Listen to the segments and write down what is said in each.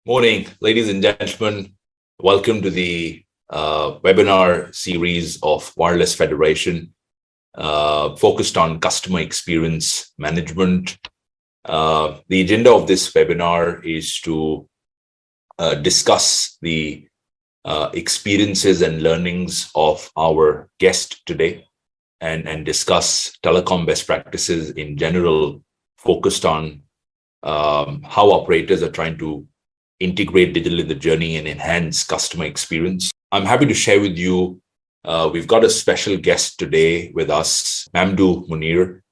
Morning, ladies and gentlemen. Welcome to the webinar series of Wireless Federation, focused on customer experience management. The agenda of this webinar is to discuss the experiences and learnings of our guest today and discuss telecom best practices in general, focused on how operators are trying to integrate digital in the journey and enhance customer experience. I'm happy to share with you, we've got a special guest today with us, Mamdouh Munir.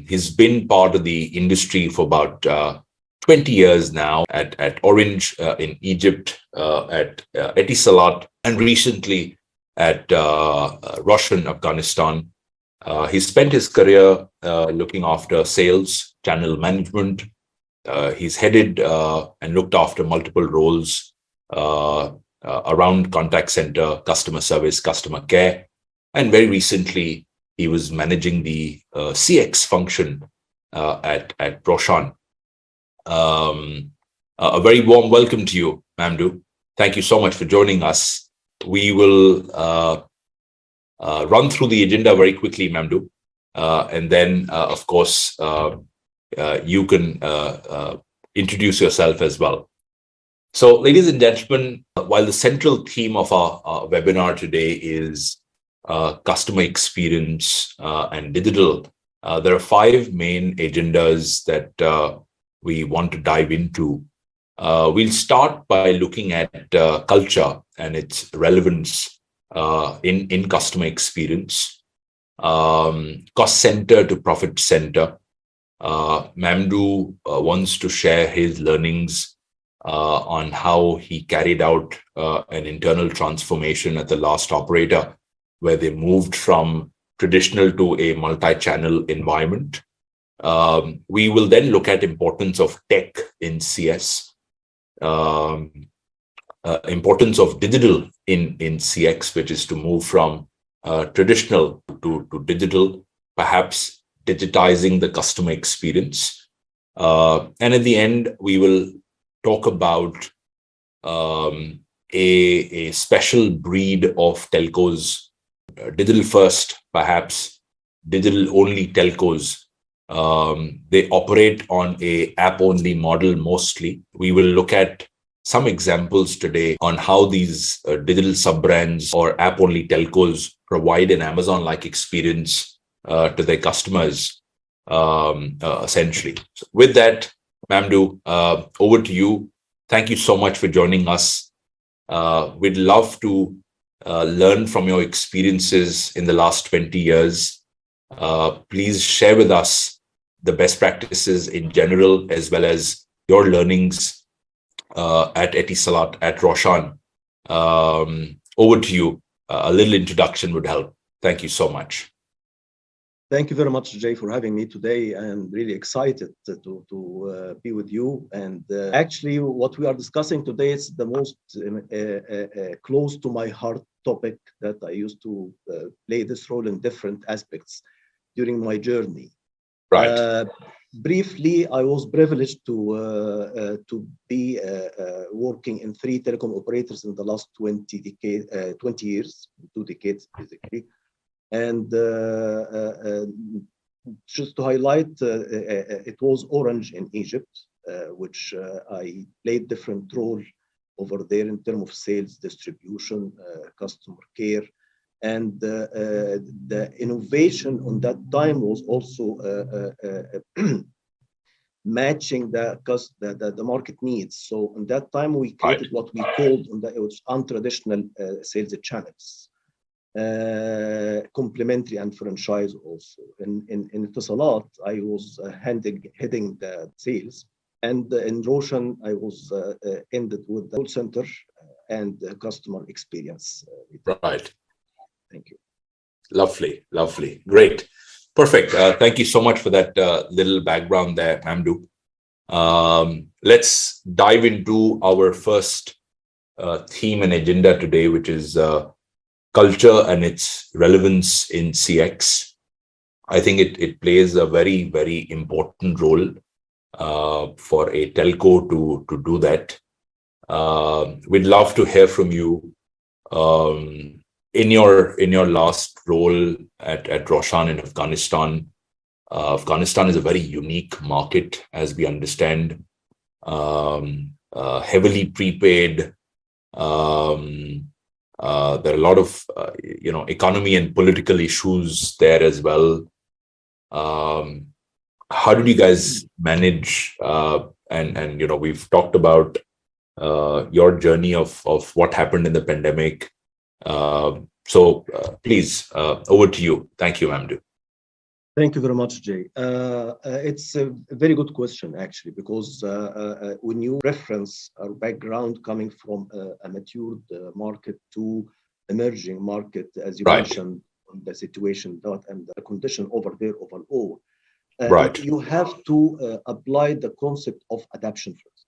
He's been part of the industry for about 20 years now at Orange in Egypt, at Etisalat, and recently at Roshan, Afghanistan. He spent his career looking after sales, channel management. He's headed and looked after multiple roles around contact center, customer service, customer care. And very recently, he was managing the CX function at Roshan. A very warm welcome to you, Mamdouh. Thank you so much for joining us. We will run through the agenda very quickly, Mamdouh. And then, of course, you can introduce yourself as well. So, ladies and gentlemen, while the central theme of our webinar today is customer experience and digital, there are five main agendas that we want to dive into. We'll start by looking at culture and its relevance in customer experience, cost center to profit center. Mamdouh wants to share his learnings on how he carried out an internal transformation at the last operator, where they moved from traditional to a multi-channel environment. We will then look at importance of tech in CS, importance of digital in CX, which is to move from traditional to digital, perhaps digitizing the customer experience. And at the end, we will talk about a special breed of telcos, digital first, perhaps digital only telcos. They operate on a app only model mostly. We will look at some examples today on how these digital sub-brands or app only telcos provide an Amazon-like experience to their customers, essentially. So with that, Mamdouh, over to you. Thank you so much for joining us. We'd love to learn from your experiences in the last 20 years. Please share with us the best practices in general, as well as your learnings at Etisalat, at Roshan. Over to you. A little introduction would help. Thank you so much. Thank you very much, Jay, for having me today. I'm really excited to be with you. And actually, what we are discussing today is the most close to my heart topic that I used to play this role in different aspects during my journey. Right. Briefly, I was privileged to be working in 3 telecom operators in the last 20 years, 2 decades, basically. And just to highlight, it was Orange in Egypt, which I played different role over there in terms of sales, distribution, customer care. And the innovation on that time was also matching the market needs. So in that time, we created what we called it was untraditional sales channels. Complementary and franchise also. In Etisalat, I was heading the sales, and in Roshan, I was ended with the call center and the customer experience. Right. Thank you. Lovely, lovely, great, perfect. Thank you so much for that little background there, Mamdouh. Let's dive into our first theme and agenda today, which is culture and its relevance in CX. I think it plays a very, very important role for a telco to do that. We'd love to hear from you in your last role at Roshan in Afghanistan. Afghanistan is a very unique market, as we understand, heavily prepaid. There are a lot of economy and political issues there as well. How did you guys manage? And we've talked about your journny of what happened in the pandemic. So please, over to you. Thank you, Mamdouh. Thank you very much, Jay. It's a very good question, actually, because when you reference our background coming from a matured market to emerging market, as you mentioned, the situation and the condition over there overall, you have to apply the concept of adaptation first,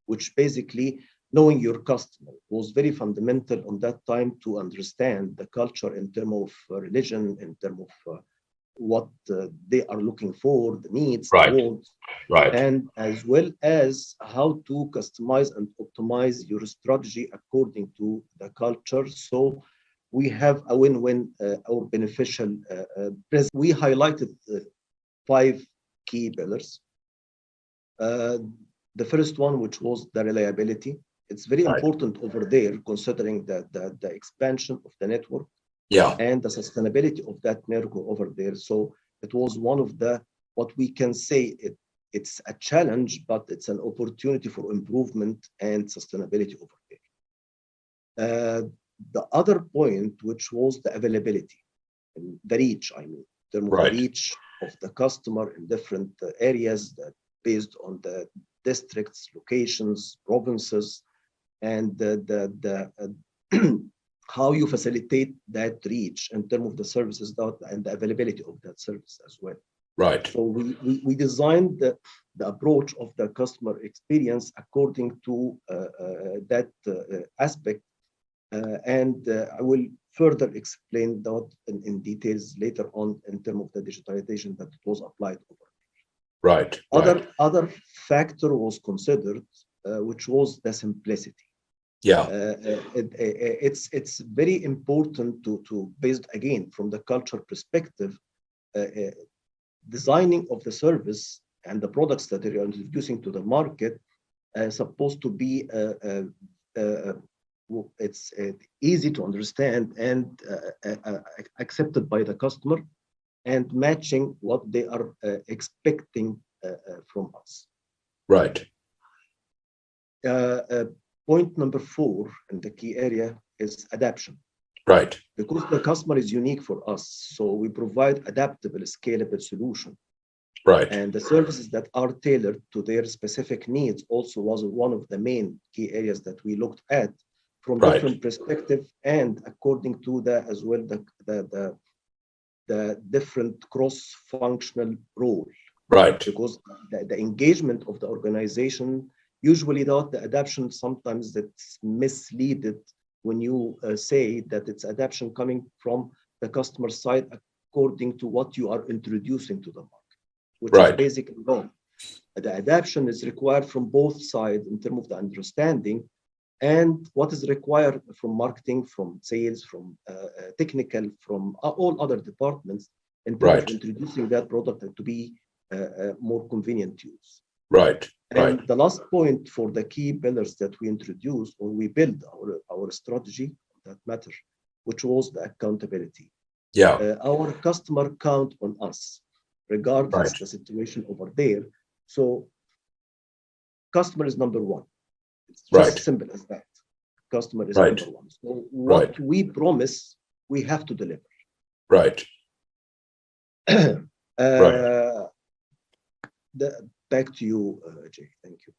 which basically knowing your customer was very fundamental on that time to understand the culture in terms of religion, in terms of what they are looking for, the needs, the wants, and as well as how to customize and optimize your strategy according to the culture. So we have a win-win or beneficial. We highlighted 5 key pillars. The first one, which was the reliability. It's very important over there, considering the expansion of the network. And the sustainability of that network over there. So it was one of what we can say it's a challenge, but it's an opportunity for improvement and sustainability over there. The other point, which was the availability, the reach, in terms of the reach of the customer in different areas that based on the districts, locations, provinces, and how you facilitate that reach in terms of the services and the availability of that service as well. So we designed the approach of the customer experience according to that aspect, and I will further explain that in details later on in terms of the digitalization that was applied over. Other factor was considered, which was the simplicity. It's very important to based again from the culture perspective, designing of the service and the products that they are introducing to the market supposed to be it's easy to understand and accepted by the customer and matching what they are expecting from us. Point number 4 in the key area is adaptation. Because the customer is unique for us, so we provide adaptable, scalable solution. And the services that are tailored to their specific needs also was one of the main key areas that we looked at from different perspective and according to as well the different cross-functional role. Because the engagement of the organization. Usually, the adaptation sometimes that's misleaded when you say that it's adaptation coming from the customer side according to what you are introducing to the market, which is basically wrong. The adaptation is required from both sides in terms of the understanding and what is required from marketing, from sales, from technical, from all other departments in terms of introducing that product to be more convenient to use. And the last point for the key pillars that we introduced when we build our strategy that matter, which was the accountability. Our customer count on us, regardless the situation over there. So customer is number 1. It's just as simple as that. Customer is number 1. So what we promise, we have to deliver. Back to you, Jay. Thank you.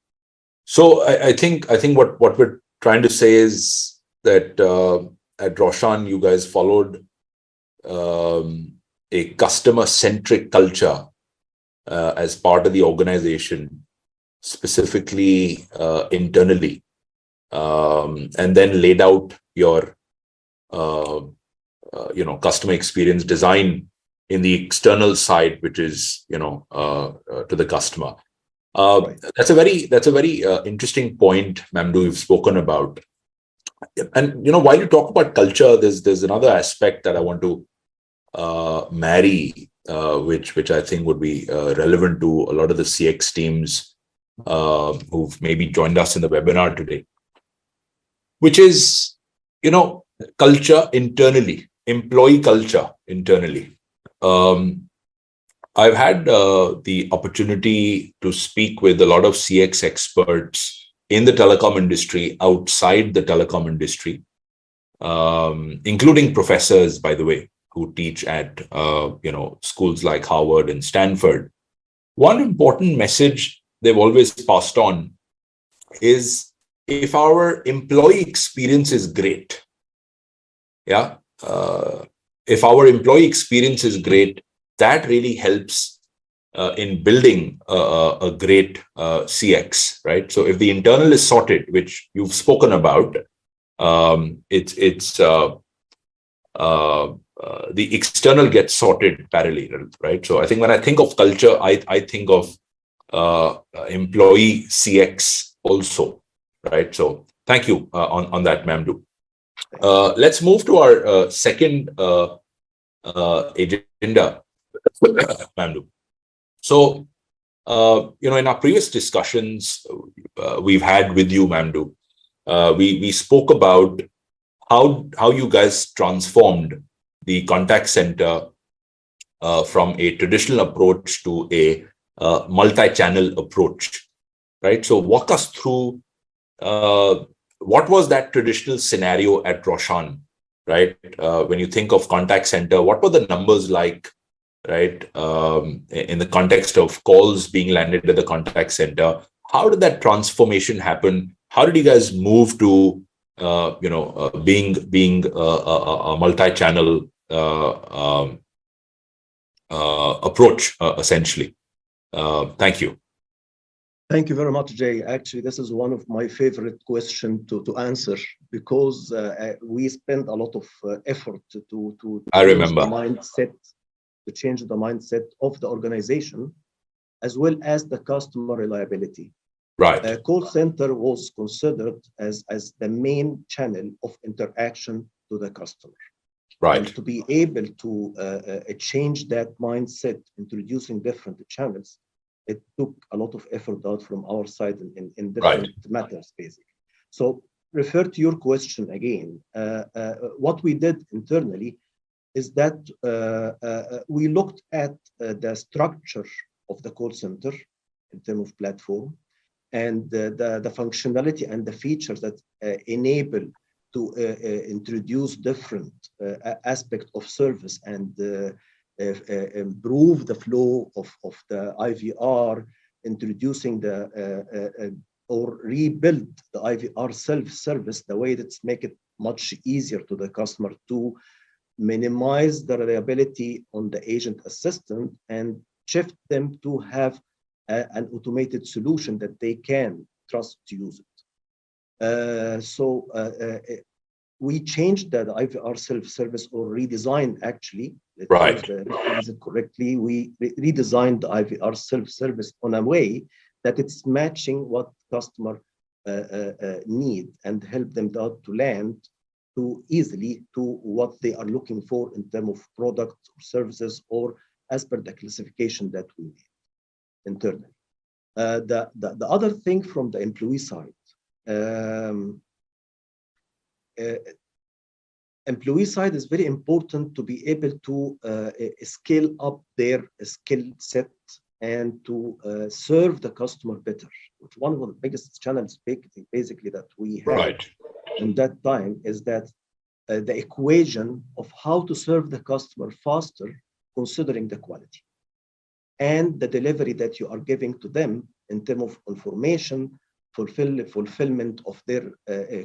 So I think what we're trying to say is that at Roshan, you guys followed a customer-centric culture as part of the organization, specifically internally, and then laid out your customer experience design in the external side, which is to the customer. Right. That's a very interesting point, Mamdouh, you've spoken about. And while you talk about culture, there's another aspect that I want to marry, which I think would be relevant to a lot of the CX teams who've maybe joined us in the webinar today, which is, culture internally, employee culture internally. I've had the opportunity to speak with a lot of CX experts in the telecom industry, outside the telecom industry, including professors, by the way, who teach at schools like Harvard and Stanford. One important message they've always passed on is, if our employee experience is great, if our employee experience is great, that really helps in building a great CX, right? So if the internal is sorted, which you've spoken about, it's the external gets sorted parallel, right? So I think when I think of culture, I think of employee CX also, right? So thank you on that, Mamdouh. Let's move to our second agenda, Mamdouh. So, in our previous discussions we've had with you, Mamdouh, we spoke about how you guys transformed the contact center from a traditional approach to a multi-channel approach, right? So walk us through what was that traditional scenario at Roshan, right? When you think of contact center, what were the numbers like, right? In the context of calls being landed at the contact center, how did that transformation happen? How did you guys move to being a multi-channel approach, essentially? Thank you. Thank you very much, Jay. Actually, this is one of my favorite questions to answer, because we spend a lot of effort to I remember. change the mindset of the organization, as well as the customer reliability. Right. Call center was considered as the main channel of interaction to the customer. Right. And to be able to change that mindset, introducing different channels, it took a lot of effort out from our side in different matters, basically. So refer to your question again. What we did internally is that we looked at the structure of the call center in terms of platform, and the functionality and the features that enable to introduce different aspects of service and improve the flow of the IVR, introducing or rebuild the IVR self-service, the way that's make it much easier to the customer to minimize the reliability on the agent assistant and shift them to have an automated solution that they can trust to use it. We changed the IVR self-service, or redesigned, actually. Right. Use it correctly. We redesigned the IVR self-service on a way that it's matching what customer need, and help them out to land to easily to what they are looking for in terms of products or services, or as per the classification that we made internally. The other thing from the employee side, employee side is very important to be able to scale up their skill set and to serve the customer better. Which one of the biggest challenges basically that we had in that time is that the equation of how to serve the customer faster, considering the quality and the delivery that you are giving to them in terms of information, fulfillment of their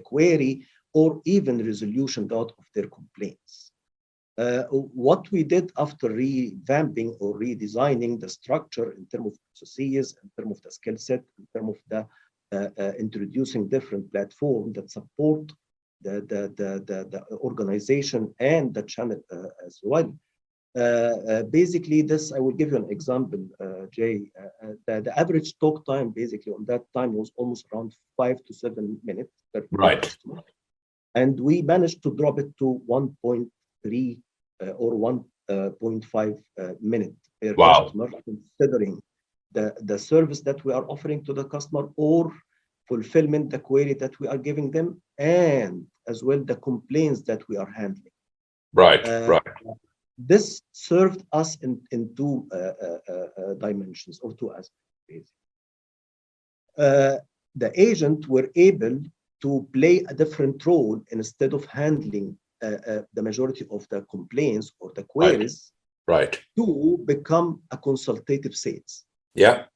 query, or even resolution out of their complaints. What we did after revamping or redesigning the structure in terms of processes, in terms of the skill set, in terms of the introducing different platforms that support the organization and the channel as well, Basically, this, I will give you an example, Jay. The average talk time basically on that time was almost around 5 to 7 minutes per Right. customer. And we managed to drop it to 1.3 or 1.5 minute per Wow. customer, considering the service that we are offering to the customer or fulfillment, the query that we are giving them, and as well the complaints that we are handling. Right. Right. This served us in two dimensions or two aspects. The agent were able to play a different role instead of handling the majority of the complaints or the queries. Right. To become a consultative sales. Yeah.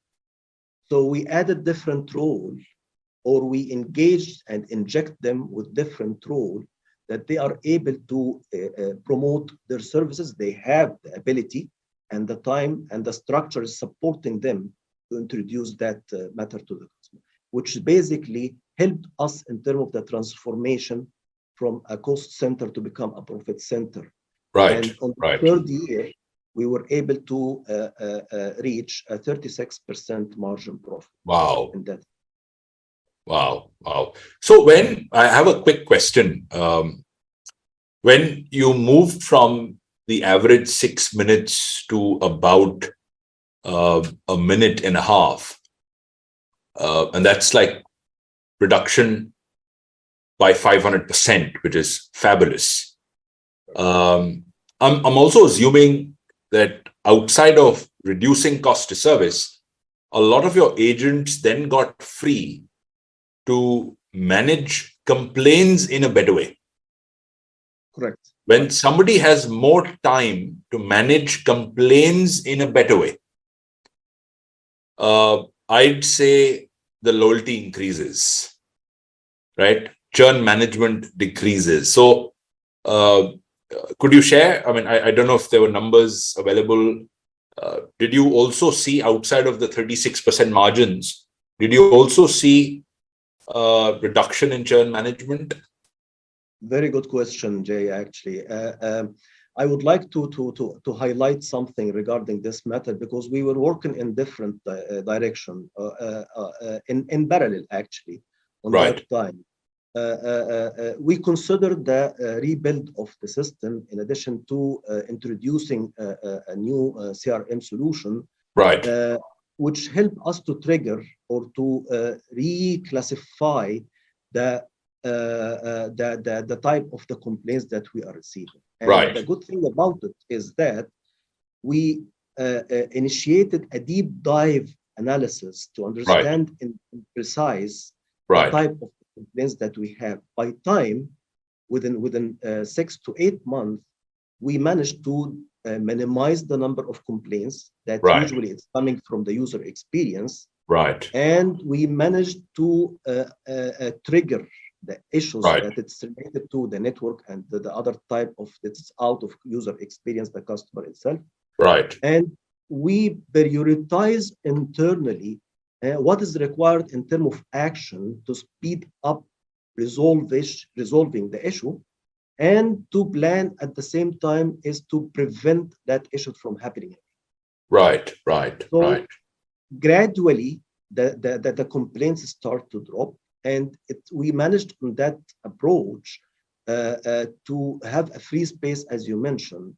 So we added different role, or we engaged and inject them with different role that they are able to promote their services. They have the ability and the time and the structure is supporting them to introduce that matter to the customer, which basically helped us in terms of the transformation from a cost center to become a profit center. Right. And on the third year, we were able to reach a 36% margin profit. Wow. In that. Wow. Wow. So when I have a quick question, when you moved from the average 6 minutes to about a minute and a half, and that's like reduction by 500%, which is fabulous. I'm also assuming that outside of reducing cost to service, a lot of your agents then got free to manage complaints in a better way. Correct. When somebody has more time to manage complaints in a better way, I'd say the loyalty increases, right? Churn management decreases. So could you share? I mean, I don't know if there were numbers available. Did you also see outside of the 36% margins, did you also see reduction in churn management? Very good question, Jay, actually. I would like to highlight something regarding this matter because we were working in different direction in parallel, actually, on that time. We considered the rebuild of the system in addition to introducing a new CRM solution, right, which helped us to trigger or to reclassify the type of the complaints that we are receiving. And right. The good thing about it is that we initiated a deep dive analysis to understand in precise the type of complaints that we have. By time, within 6 to 8 months, we managed to minimize the number of complaints that usually it's coming from the user experience. Right. And we managed to trigger the issues that it's related to the network and the other type of that's out of user experience, the customer itself. Right. And we prioritize internally what is required in terms of action to speed up resolving the issue, and to plan at the same time is to prevent that issue from happening. Right. So gradually the complaints start to drop, and we managed on that approach to have a free space, as you mentioned,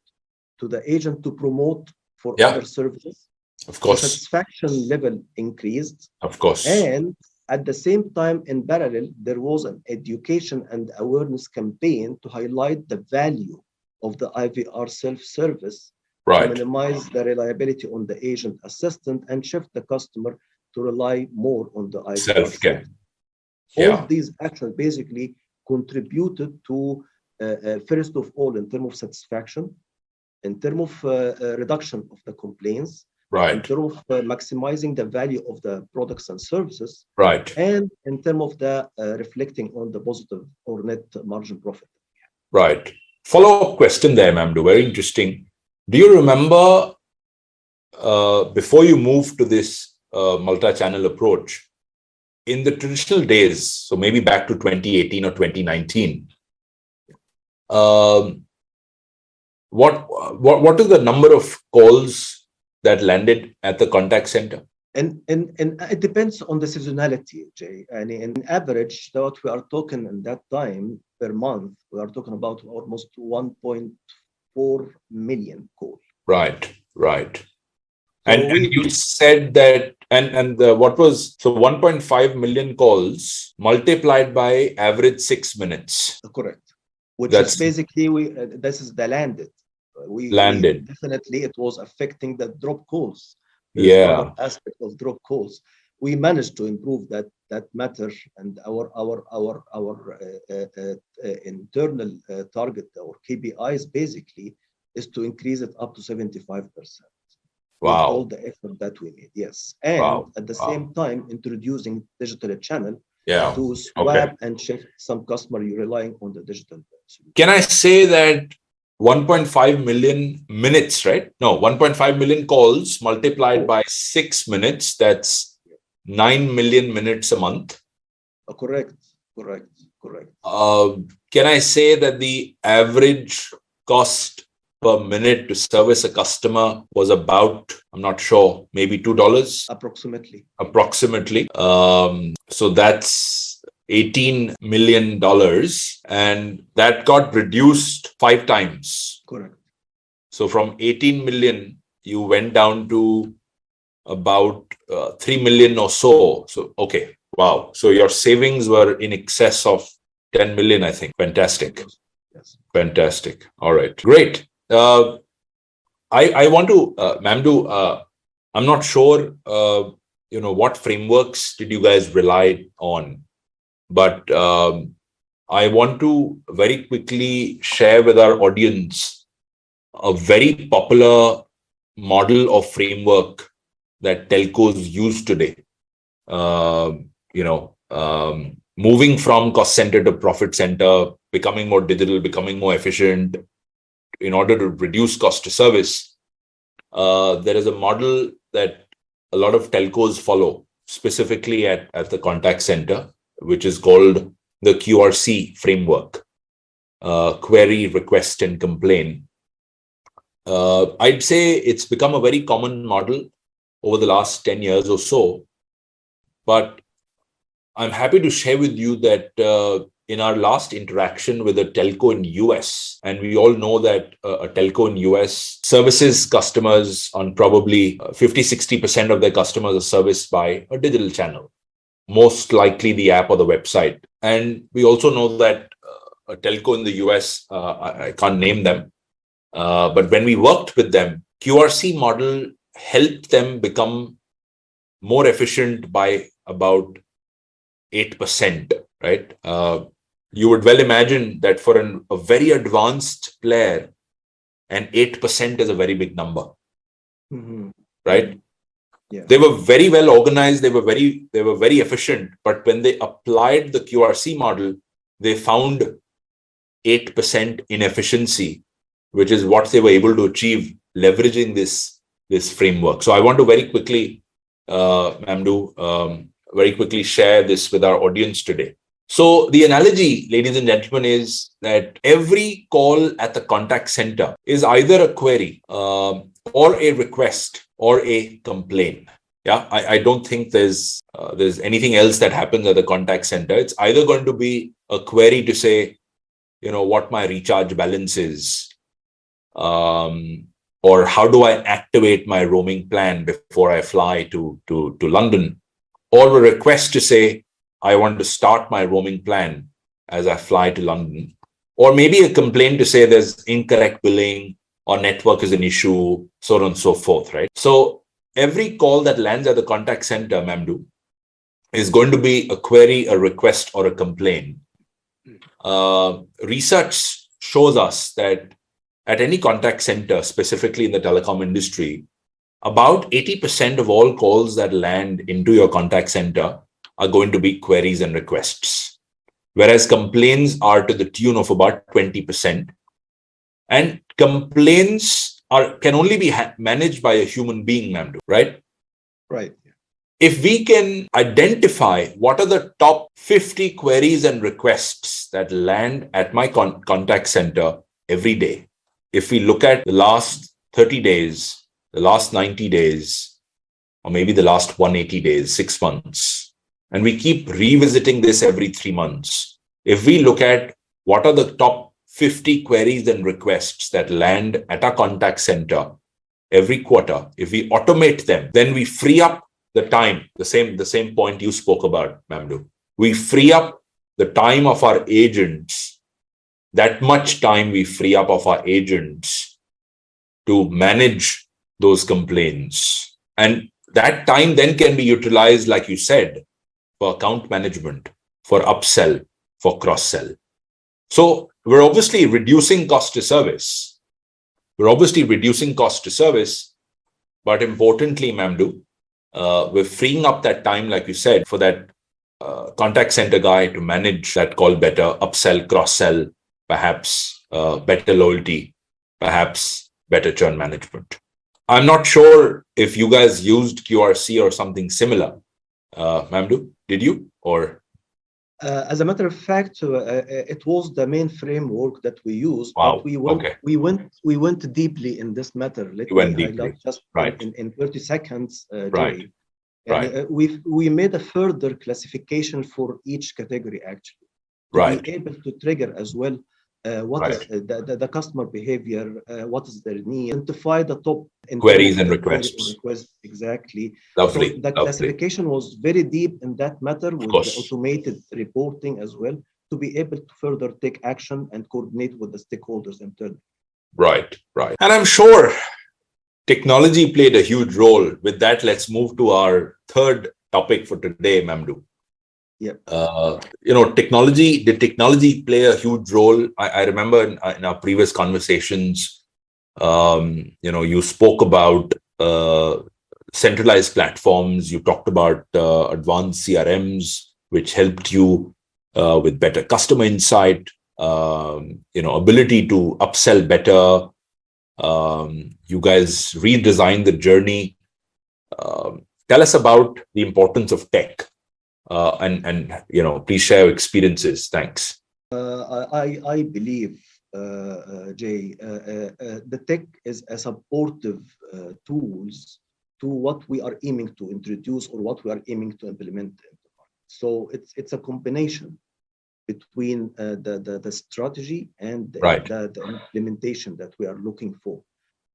to the agent to promote for other services. Of course. The satisfaction level increased. Of course. And at the same time, in parallel, there was an education and awareness campaign to highlight the value of the IVR self-service, to minimize the reliability on the agent assistant and shift the customer to rely more on the IVR self-care. All of these actions basically contributed to, first of all, in terms of satisfaction, in terms of reduction of the complaints, in terms of maximizing the value of the products and services, and in terms of the reflecting on the positive or net margin profit. Right. Follow-up question there, Mamdouh. Very interesting. Do you remember before you moved to this multi-channel approach, in the traditional days, so maybe back to 2018 or 2019, what is the number of calls that landed at the contact center? And it depends on the seasonality, Jay. And in average, what we are talking in that time per month, we are talking about almost 1.4 million calls. Right. So and you said that, what was, so 1.5 million calls multiplied by average 6 minutes. Correct. Which That's is basically, this is the landed. landed. Definitely, it was affecting the drop calls. There's Yeah. another aspect of drop calls. We managed to improve that matter, and our internal target, our KPIs basically, is to increase it up to 75%. With all Wow. the effort that we made, yes, and Wow. at the same time introducing digital channel Yeah. to swap and shift some customer relying on the digital solution. Can I say that 1.5 million minutes, right? No, 1.5 million calls multiplied by 6 minutes, that's 9 million minutes a month. Correct. Can I say that the average cost per minute to service a customer was about, I'm not sure, maybe $2? Approximately. So that's $18 million, and that got reduced 5 times. Correct. So from 18 million, you went down to about 3 million or so. So, okay. Wow. So your savings were in excess of 10 million, I think. Fantastic. Yes. Fantastic. All right. Great. I want to, Mamdouh, I'm not sure, what frameworks did you guys rely on? But I want to very quickly share with our audience a very popular model of framework that telcos use today. Moving from cost center to profit center, becoming more digital, becoming more efficient in order to reduce cost to service. There is a model that a lot of telcos follow, specifically at the contact center, which is called the QRC framework, query, request, and complain. I'd say it's become a very common model over the last 10 years or so. But I'm happy to share with you that in our last interaction with a telco in US, and we all know that a telco in US services customers on probably 50-60% of their customers are serviced by a digital channel, most likely the app or the website. And we also know that a telco in the US, I can't name them, but when we worked with them, QRC model helped them become more efficient by about 8%, right? You would well imagine that for a very advanced player, and 8% is a very big number, right? Yeah. They were very well organized. They were very efficient. But when they applied the QRC model, they found 8% inefficiency, which is what they were able to achieve leveraging this framework. So I want to very quickly, Mamdouh, very quickly share this with our audience today. So the analogy, ladies and gentlemen, is that every call at the contact center is either a query or a request or a complaint. Yeah, I don't think there's anything else that happens at the contact center. It's either going to be a query to say, what my recharge balance is, or how do I activate my roaming plan before I fly to London, or a request to say, I want to start my roaming plan as I fly to London, or maybe a complaint to say there's incorrect billing or network is an issue, so on and so forth, right? So every call that lands at the contact center, Mamdouh, is going to be a query, a request, or a complaint. Research shows us that at any contact center, specifically in the telecom industry, about 80% of all calls that land into your contact center are going to be queries and requests, whereas complaints are to the tune of about 20%. And complaints can only be managed by a human being, Mamdouh, right? Right. If we can identify what are the top 50 queries and requests that land at my contact center every day, if we look at the last 30 days, the last 90 days, or maybe the last 180 days, 6 months, and we keep revisiting this every 3 months, if we look at what are the top 50 queries and requests that land at our contact center every quarter, if we automate them, then we free up the time, the same point you spoke about, Mamdouh. We free up the time of our agents, that much time we free up of our agents to manage those complaints. And that time then can be utilized, like you said, for account management, for upsell, for cross-sell. So we're obviously reducing cost to service. But importantly, Mamdouh, we're freeing up that time, like you said, for that contact center guy to manage that call better, upsell, cross-sell, perhaps better loyalty, perhaps better churn management. I'm not sure if you guys used QRC or something similar. Mamdouh, did you? Or as a matter of fact, it was the main framework that we used. Wow. But we went deeply in this matter. Let me highlight just in 30 seconds, Jay. Right. We made a further classification for each category, actually, to be able to trigger as well what is the customer behavior, what is their need, identify the top queries and requests. Exactly. Lovely. So the classification was very deep in that matter, with the automated reporting as well, to be able to further take action and coordinate with the stakeholders internally. Right. And I'm sure technology played a huge role. With that, let's move to our third topic for today, Mamdouh. Yeah. Did technology play a huge role? I remember in our previous conversations, you spoke about centralized platforms. You talked about advanced CRMs, which helped you with better customer insight, ability to upsell better. You guys redesigned the journey. Tell us about the importance of tech. And please share your experiences. Thanks. I believe, Jay, the tech is a supportive tools to what we are aiming to introduce or what we are aiming to implement. So it's a combination between the strategy and the implementation that we are looking for.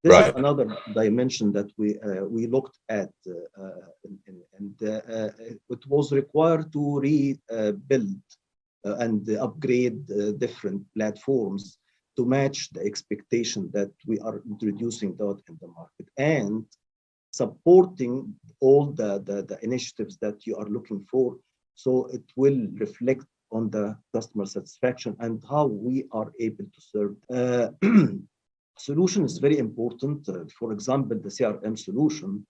This is another dimension that we looked at, and it was required to rebuild and upgrade different platforms to match the expectation that we are introducing that in the market, and supporting all the initiatives that you are looking for, so it will reflect on the customer satisfaction and how we are able to serve. Solution is very important. For example, the CRM solution.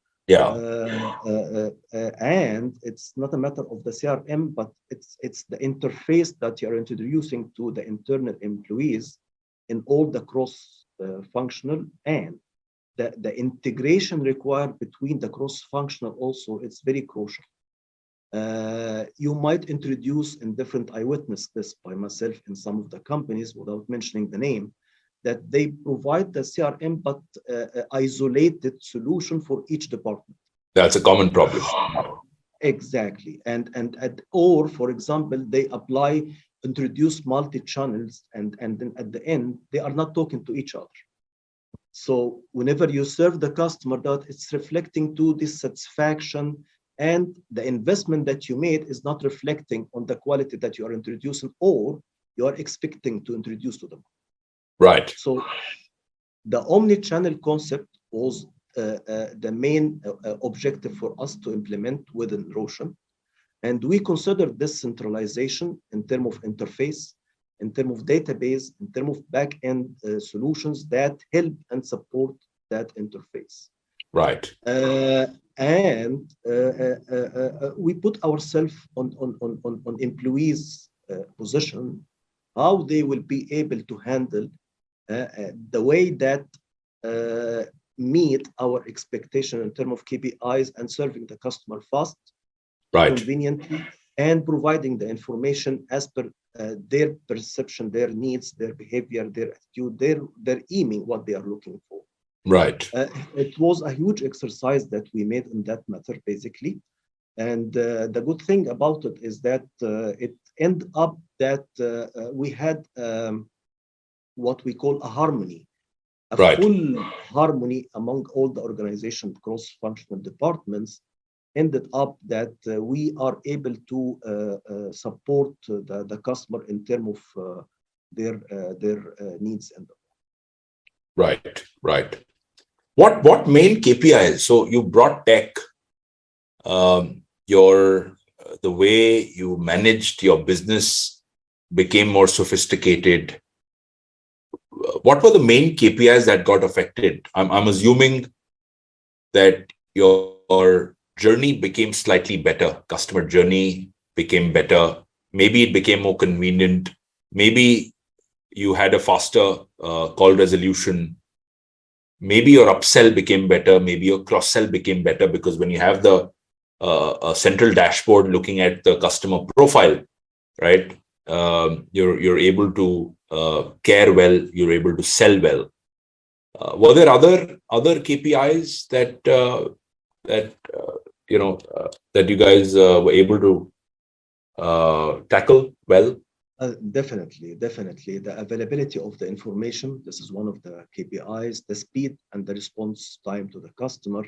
And it's not a matter of the CRM, but it's the interface that you're introducing to the internal employees in all the cross-functional, and the integration required between the cross-functional also, it's very crucial. You might introduce in different, I witnessed this by myself in some of the companies without mentioning the name, that they provide the CRM, but isolated solution for each department. That's a common problem. Exactly. Or, for example, they introduce multi-channels, and then at the end, they are not talking to each other. So whenever you serve the customer, that it's reflecting to dissatisfaction, and the investment that you made is not reflecting on the quality that you are introducing or you are expecting to introduce to them. Right. So the omni-channel concept was the main objective for us to implement within Roshan. And we considered this centralization in terms of interface, in terms of database, in terms of back-end solutions that help and support that interface. Right. And we put ourselves on employees' position, how they will be able to handle the way that meet our expectation in terms of KPIs and serving the customer fast, conveniently, and providing the information as per their perception, their needs, their behavior, their attitude, their aiming, what they are looking for. Right. It was a huge exercise that we made in that matter, basically. And the good thing about it is that it ended up that we had what we call a harmony, a Right. full harmony among all the organization cross-functional departments, ended up that we are able to support the customer in terms of their needs. And Right. Right. What main KPIs? So you brought tech, your the way you managed your business became more sophisticated. What were the main KPIs that got affected? I'm assuming that your journey became slightly better. Customer journey became better. Maybe it became more convenient. Maybe you had a faster call resolution. Maybe your upsell became better. Maybe your cross-sell became better, because when you have the a central dashboard looking at the customer profile, right? You're able to care well. You're able to sell well. Were there other KPIs that that you guys were able to tackle well? Definitely. The availability of the information, this is one of the KPIs, the speed and the response time to the customer,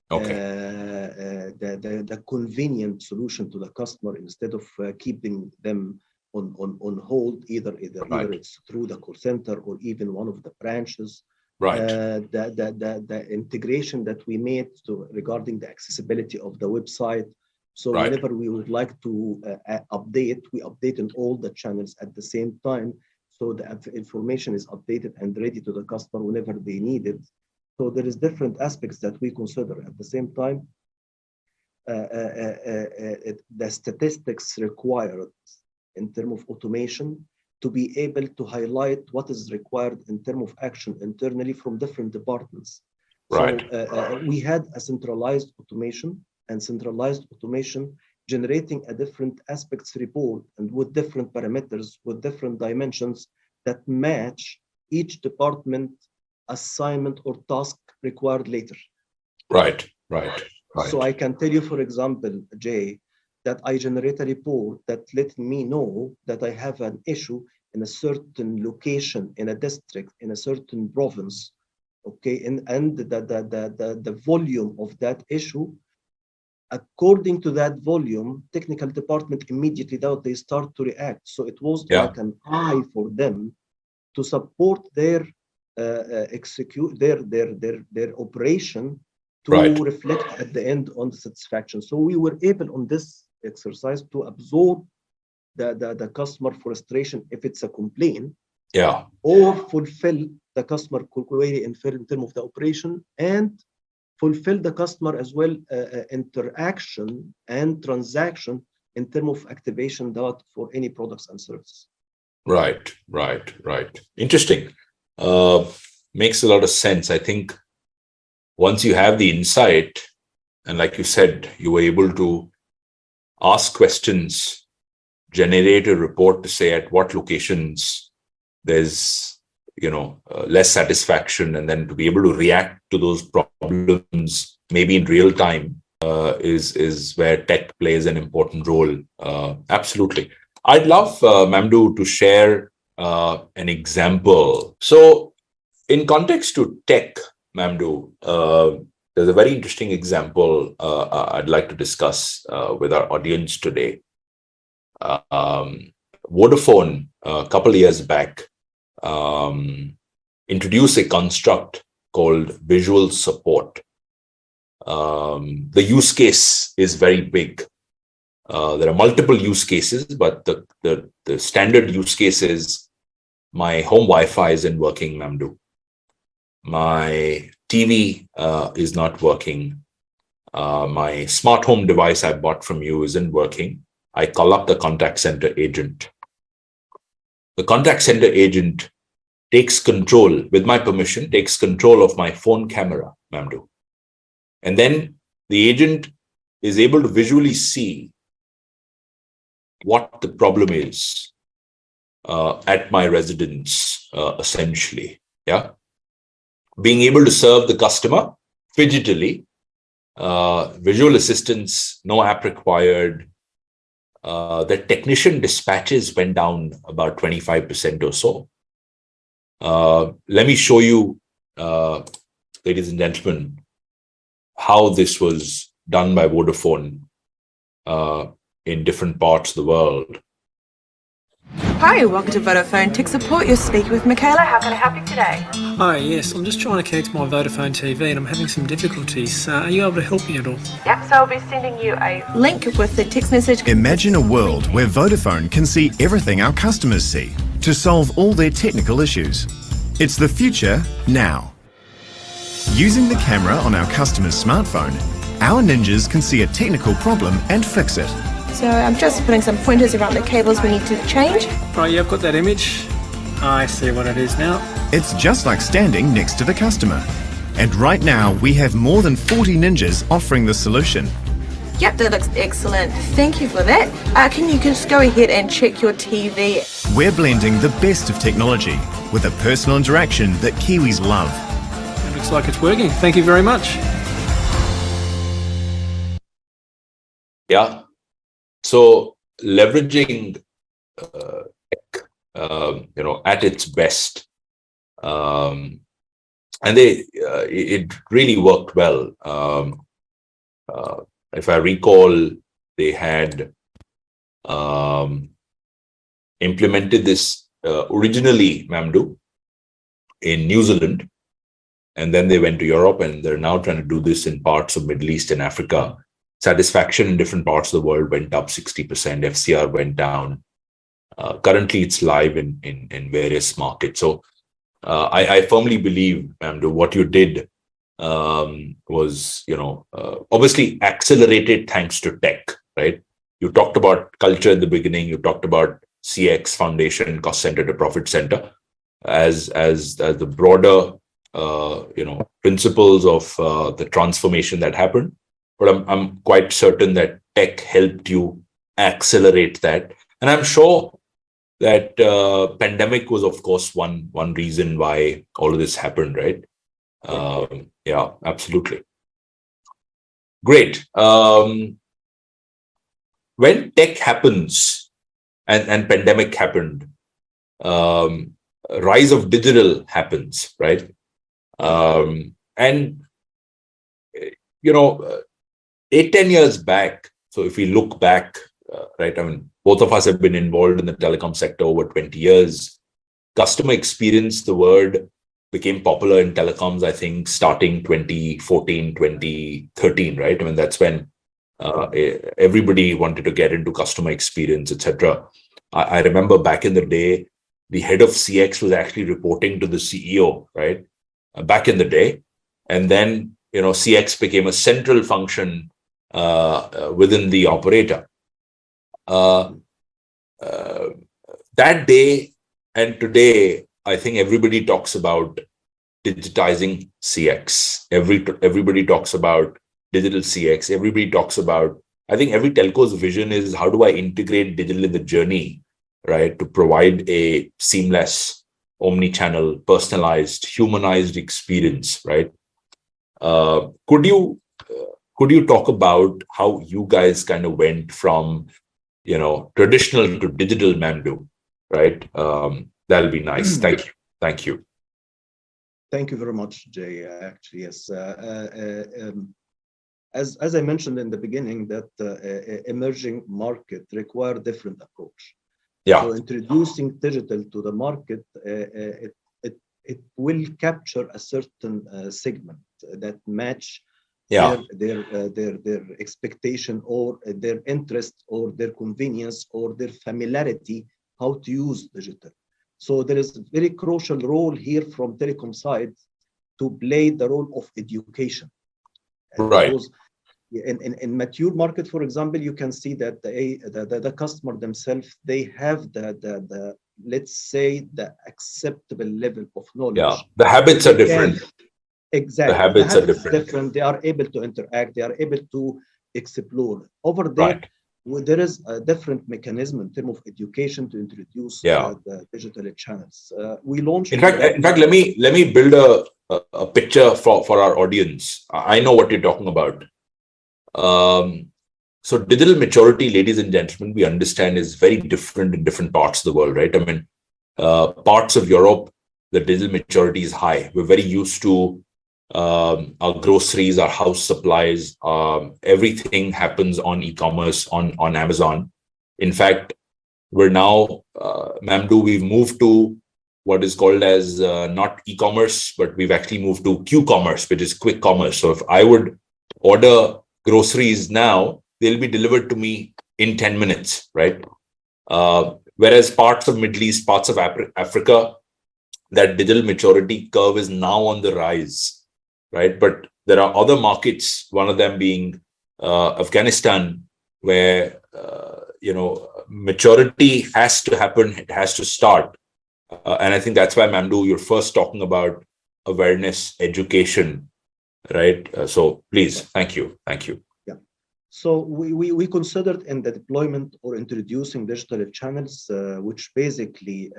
Okay. the convenient solution to the customer instead of keeping them on hold, either it's through the call center or even one of the branches. Right. The integration that we made regarding the accessibility of the website. So Right. whenever we would like to update, we update in all the channels at the same time. So the information is updated and ready to the customer whenever they need it. So there is different aspects that we consider at the same time. The statistics required in terms of automation to be able to highlight what is required in terms of action internally from different departments. Right. So we had a centralized automation, and centralized automation generating a different aspects report and with different parameters, with different dimensions that match each department assignment or task required later. Right. So I can tell you, for example, Jay, that I generate a report that let me know that I have an issue in a certain location, in a district, in a certain province, okay, and the volume of that issue. According to that volume, technical department immediately they start to react. So it was like an eye for them to support their execute their operation to reflect at the end on the satisfaction. So we were able on this exercise to absorb the customer frustration if it's a complaint, or fulfill the customer query in terms of the operation, and fulfill the customer as well interaction and transaction in terms of activation data for any products and services. Right. Interesting. Makes a lot of sense. I think once you have the insight, and like you said, you were able to ask questions, generate a report to say at what locations there's less satisfaction, and then to be able to react to those problems maybe in real time is where tech plays an important role. Absolutely. I'd love Mamdouh to share an example. So in context to tech, Mamdouh, there's a very interesting example I'd like to discuss with our audience today. Vodafone, a couple of years back, introduced a construct called visual support. The use case is very big. There are multiple use cases, but the standard use case is my home Wi-Fi isn't working, Mamdouh. My TV is not working. My smart home device I bought from you isn't working. I call up the contact center agent. The contact center agent takes control, with my permission, takes control of my phone camera, Mamdouh. And then the agent is able to visually see what the problem is. at my residence, essentially. Yeah. Being able to serve the customer digitally, visual assistance, no app required. The technician dispatches went down about 25% or so. Let me show you, ladies and gentlemen, how this was done by Vodafone in different parts of the world. Hi, welcome to Vodafone Tech Support. You're speaking with Michaela. How can I help you today? Hi, yes, I'm just trying to connect to my Vodafone TV and I'm having some difficulties. Are you able to help me at all? Yep, so I'll be sending you a link with the text message. Imagine a world where Vodafone can see everything our customers see to solve all their technical issues. It's the future now. Using the camera on our customer's smartphone, our ninjas can see a technical problem and fix it. So I'm just putting some pointers around the cables we need to change. Right, yeah, I've got that image. I see what it is now. It's just like standing next to the customer. And right now, we have more than 40 ninjas offering the solution. Yep, that looks excellent. Thank you for that. Can you just go ahead and check your TV? We're blending the best of technology with a personal interaction that Kiwis love. It looks like it's working. Thank you very much. Yeah. So leveraging tech, at its best, and it really worked well. If I recall, they had implemented this originally, Mamdouh, in New Zealand, and then they went to Europe, and they're now trying to do this in parts of Middle East and Africa. Satisfaction in different parts of the world went up 60%. FCR went down. Currently, it's live in various markets. So I firmly believe, Mamdouh, what you did was, obviously accelerated thanks to tech, right? You talked about culture in the beginning. You talked about CX, foundation, cost center to profit center, as the broader, principles of the transformation that happened. But I'm quite certain that tech helped you accelerate that. And I'm sure that pandemic was, of course, one reason why all of this happened, right? Yeah, absolutely. Great. When tech happens and pandemic happened, rise of digital happens, right? 8-10 years back, so if we look back, right, I mean, both of us have been involved in the telecom sector over 20 years. Customer experience, the word became popular in telecoms, I think, starting 2014, 2013, right? I mean, that's when everybody wanted to get into customer experience, etc. I remember back in the day, the head of CX was actually reporting to the CEO, right? Back in the day. And then, CX became a central function within the operator. That day and today, I think everybody talks about digitizing CX. Everybody talks about digital CX. Everybody talks about, I think every telco's vision is, how do I integrate digital in the journey, right? To provide a seamless, omni-channel, personalized, humanized experience, right? Could you talk about how you guys kind of went from, traditional to digital, Mamdouh, right? That'll be nice. Thank you. Thank you. Thank you very much, Jay. Actually, yes. As I mentioned in the beginning, that emerging market require different approach. Yeah. So introducing digital to the market, it will capture a certain segment that match their expectation or their interest or their convenience or their familiarity how to use digital. So there is a very crucial role here from telecom side to play the role of education. Right. Because in mature market, for example, you can see that the customer themselves, they have the let's say the acceptable level of knowledge. Yeah, the habits are different. Exactly. The habits are different. They are able to interact. They are able to explore. Over there, right. there is a different mechanism in terms of education to introduce the digital channels. We launched. In fact, let me build a picture for our audience. I know what you're talking about. So digital maturity, ladies and gentlemen, we understand is very different in different parts of the world, right? I mean, parts of Europe, the digital maturity is high. We're very used to our groceries, our house supplies, everything happens on e-commerce, on Amazon. In fact, we're now, Mamdouh, we've moved to what is called as not e-commerce, but we've actually moved to Q-commerce, which is quick commerce. So if I would order groceries now, they'll be delivered to me in 10 minutes, right? Whereas parts of Middle East, parts of Africa, that digital maturity curve is now on the rise, right? But there are other markets, one of them being Afghanistan, where, maturity has to happen, it has to start. And I think that's why, Mamdouh, you're first talking about awareness, education, right? So please, thank you. So we considered in the deployment or introducing digital channels, which basically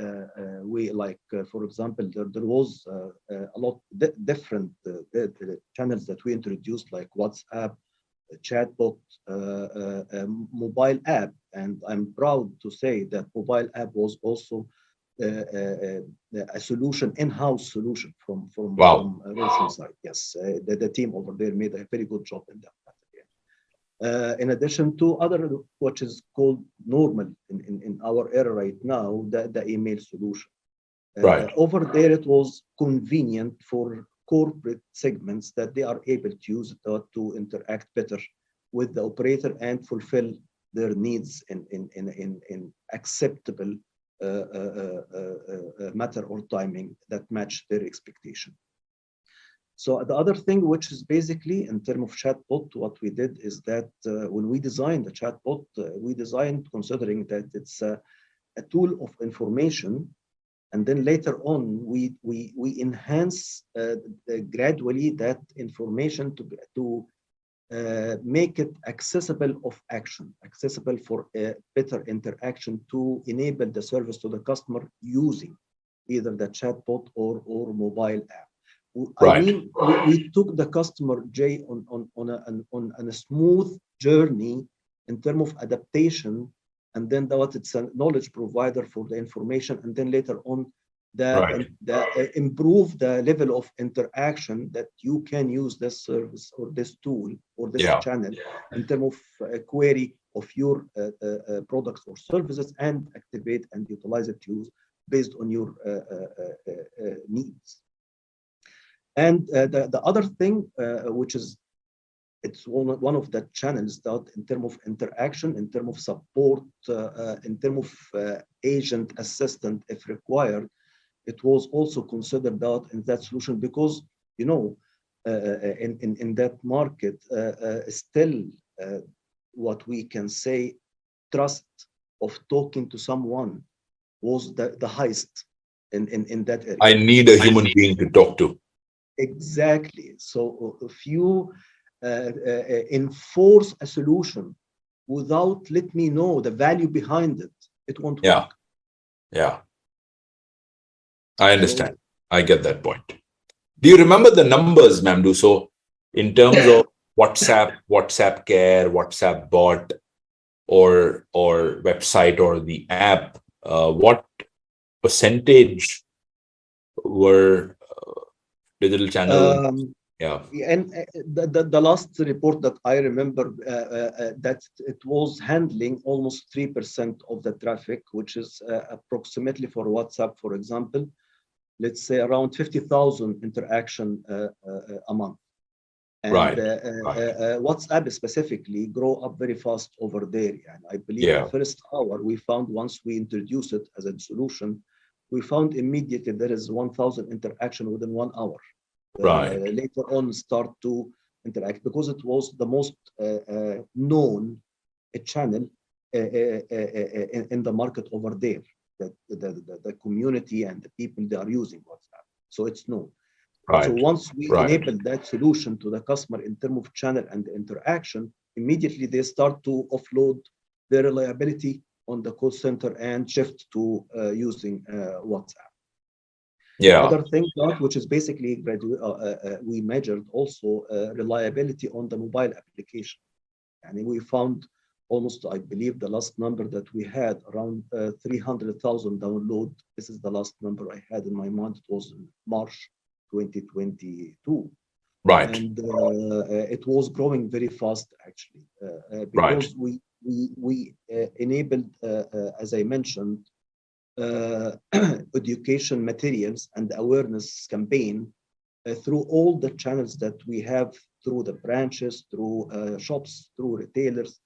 for example, there was a lot different channels that we introduced, like WhatsApp, chatbot, mobile app, and I'm proud to say that mobile app was also a solution, in-house solution from Roshan side. Yes, the team over there made a very good job in that. In addition to other, what is called normal in our era right now, the email solution. Right. Over there, it was convenient for corporate segments that they are able to use it to interact better with the operator and fulfill their needs in acceptable matter or timing that match their expectation. So the other thing, which is basically in terms of chatbot, what we did is that when we designed the chatbot, we designed considering that it's a tool of information, and then later on we enhance gradually that information to make it accessible for a better interaction to enable the service to the customer using either the chatbot or mobile app. Right. I mean, we took the customer, Jay, on a smooth journey in terms of adaptation, and then it's a knowledge provider for the information, and then later on, improve the level of interaction that you can use this service or this tool or this channel in terms of a query of your products or services, and activate and utilize it based on your needs. And the other thing, which is, it's one of the channels that in terms of interaction, in terms of support, in terms of agent assistant, if required, it was also considered that in that solution because, in that market, still what we can say, trust of talking to someone was the highest in that area. I need a human being to talk to. Exactly. So if you enforce a solution without let me know the value behind it, it won't work. Yeah. I understand. I get that point. Do you remember the numbers, Mamdouh? So in terms of WhatsApp Care, WhatsApp Bot, or website or the app, what percentage were digital channel? And the last report that I remember, that it was handling almost 3% of the traffic, which is approximately for WhatsApp, for example, let's say around 50,000 interaction a month. And WhatsApp specifically grow up very fast over there. And I believe the first hour we found, once we introduced it as a solution, we found immediately there is 1,000 interaction within 1 hour. Later on start to interact because it was the most known channel in the market over there. The community and the people, they are using WhatsApp, so it's known. So once we enable that solution to the customer in terms of channel and interaction, immediately they start to offload their reliability on the call center and shift to using WhatsApp. Yeah. Other thing which is basically we measured also reliability on the mobile application. And we found almost, I believe, the last number that we had around 300,000 download. This is the last number I had in my mind. It was in March 2022. Right. And it was growing very fast, actually, Right. because we enabled, as I mentioned, education materials and awareness campaign through all the channels that we have, through the branches, through shops, through retailers,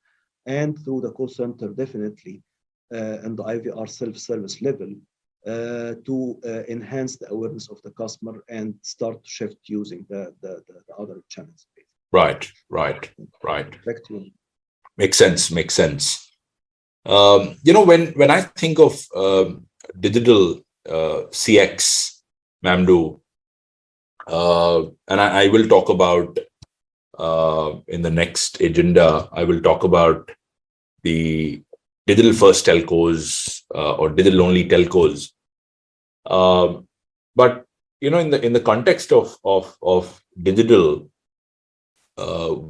and through the call center, definitely, and the IVR self-service level, to enhance the awareness of the customer and start to shift using the other channels. Right. Back to you. Makes sense. When I think of digital CX, Mamdouh, and I will talk about in the next agenda, I will talk about the digital first telcos or digital only telcos. But in the context of digital,